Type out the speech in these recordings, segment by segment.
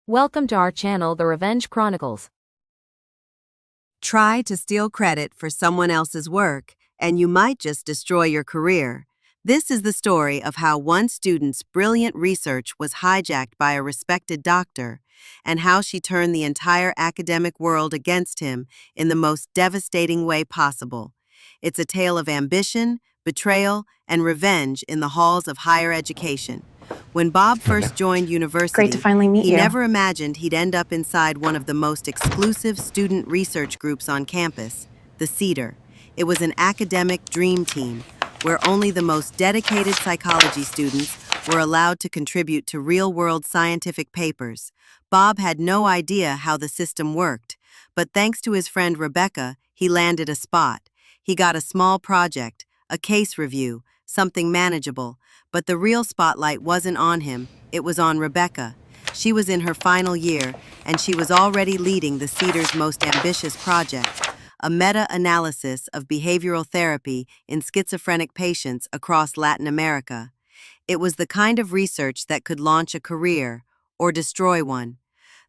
Welcome to our channel, The Revenge Chronicles. Try to steal credit for someone else's work, and you might just destroy your career. This is the story of how one student's brilliant research was hijacked by a respected doctor, and how she turned the entire academic world against him in the most devastating way possible. It's a tale of ambition, betrayal, and revenge in the halls of higher education. When Bob first joined university, Great to finally meet he you. never imagined he'd end up inside one of the most exclusive student research groups on campus, the Cedar. It was an academic dream team, where only the most dedicated psychology students were allowed to contribute to real-world scientific papers. Bob had no idea how the system worked, but thanks to his friend Rebecca, he landed a spot. He got a small project, a case review, something manageable, but the real spotlight wasn't on him, it was on Rebecca. She was in her final year, and she was already leading the Cedar's most ambitious project, a meta-analysis of behavioral therapy in schizophrenic patients across Latin America. It was the kind of research that could launch a career, or destroy one.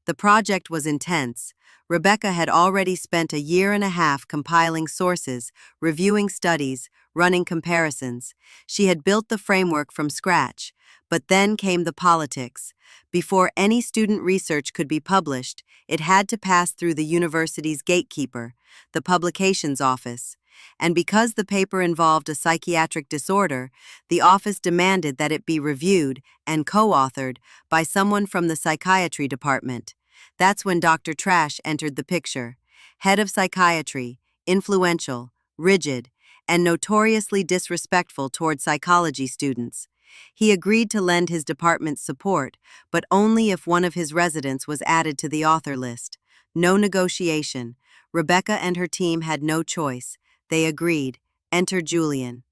The project was intense. Rebecca had already spent a year and a half compiling sources, reviewing studies, running comparisons. She had built the framework from scratch, but then came the politics. Before any student research could be published, it had to pass through the university's gatekeeper, the publications office. And because the paper involved a psychiatric disorder, the office demanded that it be reviewed and co-authored by someone from the psychiatry department. That's when Dr. Trash entered the picture. Head of psychiatry, influential, rigid, and notoriously disrespectful toward psychology students. He agreed to lend his department's support, but only if one of his residents was added to the author list. No negotiation. Rebecca and her team had no choice. They agreed. Enter Julian.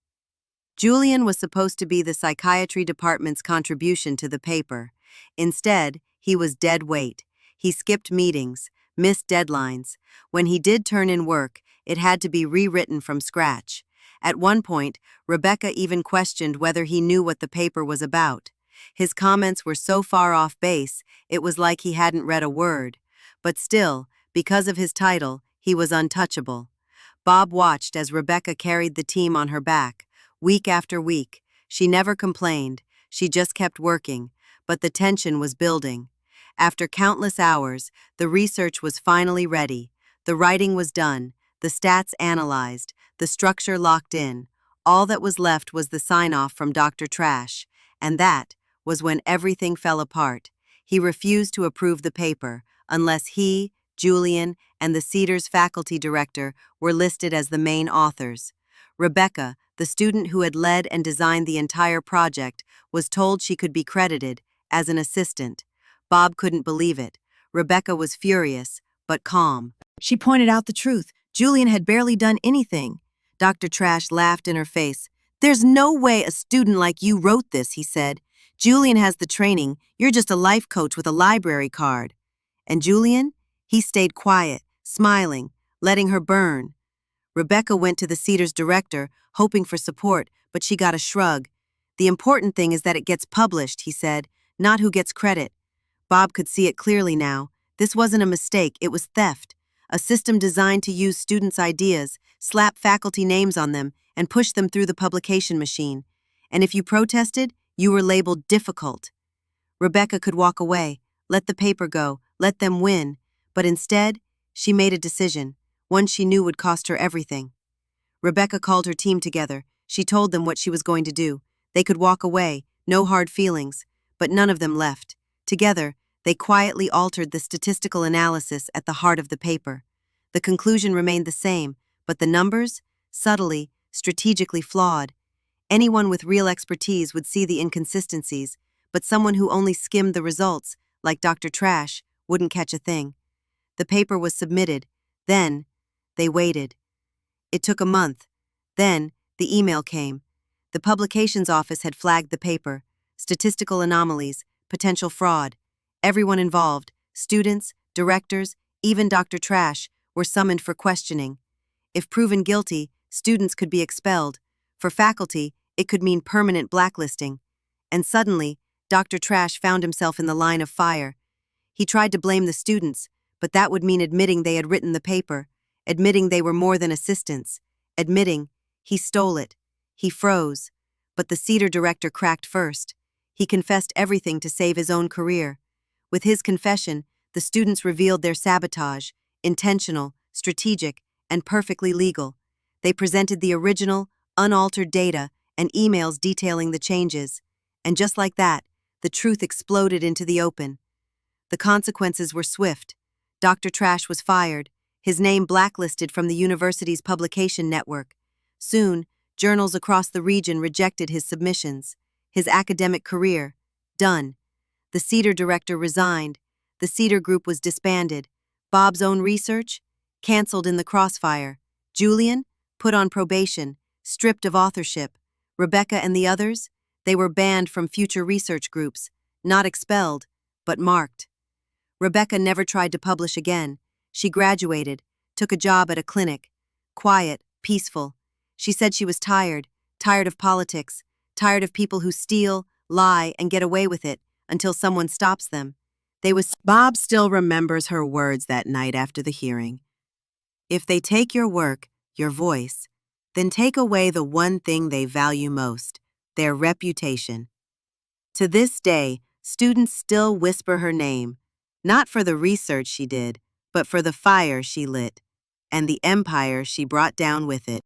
Julian was supposed to be the psychiatry department's contribution to the paper. Instead, he was dead weight. He skipped meetings, missed deadlines. When he did turn in work, it had to be rewritten from scratch. At one point, Rebecca even questioned whether he knew what the paper was about. His comments were so far off base, it was like he hadn't read a word. But still, because of his title, he was untouchable. Bob watched as Rebecca carried the team on her back, week after week. She never complained, she just kept working, but the tension was building. After countless hours, the research was finally ready. The writing was done, the stats analyzed, the structure locked in. All that was left was the sign-off from Dr. Trash, and that was when everything fell apart. He refused to approve the paper unless he, Julian, and the Cedar's faculty director were listed as the main authors. Rebecca, the student who had led and designed the entire project, was told she could be credited as an assistant. Bob couldn't believe it. Rebecca was furious, but calm. She pointed out the truth. Julian had barely done anything. Dr. Trash laughed in her face. "There's no way a student like you wrote this," he said. "Julian has the training. You're just a life coach with a library card." And Julian? He stayed quiet, smiling, letting her burn. Rebecca went to the Cedar's director, hoping for support, but she got a shrug. "The important thing is that it gets published," he said, "not who gets credit." Bob could see it clearly now. This wasn't a mistake, it was theft. A system designed to use students' ideas, slap faculty names on them, and push them through the publication machine. And if you protested, you were labeled difficult. Rebecca could walk away, let the paper go, let them win. But instead, she made a decision, one she knew would cost her everything. Rebecca called her team together. She told them what she was going to do. They could walk away, no hard feelings, but none of them left. Together, they quietly altered the statistical analysis at the heart of the paper. The conclusion remained the same, but the numbers, subtly, strategically flawed. Anyone with real expertise would see the inconsistencies, but someone who only skimmed the results, like Dr. Trash, wouldn't catch a thing. The paper was submitted. Then, they waited. It took a month. Then, the email came. The publications office had flagged the paper. Statistical anomalies, potential fraud. Everyone involved, students, directors, even Dr. Trash, were summoned for questioning. If proven guilty, students could be expelled. For faculty, it could mean permanent blacklisting. And suddenly, Dr. Trash found himself in the line of fire. He tried to blame the students, but that would mean admitting they had written the paper, admitting they were more than assistants, admitting he stole it. He froze, but the Cedar director cracked first. He confessed everything to save his own career. With his confession, the students revealed their sabotage, intentional, strategic, and perfectly legal. They presented the original, unaltered data and emails detailing the changes. And just like that, the truth exploded into the open. The consequences were swift. Dr. Trash was fired, his name blacklisted from the university's publication network. Soon, journals across the region rejected his submissions. His academic career, done. The Cedar director resigned. The Cedar group was disbanded. Bob's own research, canceled in the crossfire. Julian, put on probation, stripped of authorship. Rebecca and the others, they were banned from future research groups, not expelled, but marked. Rebecca never tried to publish again. She graduated, took a job at a clinic. Quiet, peaceful. She said she was tired of politics, tired of people who steal, lie, and get away with it until someone stops them. Bob still remembers her words that night after the hearing. If they take your work, your voice, then take away the one thing they value most, their reputation. To this day, students still whisper her name, not for the research she did, but for the fire she lit, and the empire she brought down with it.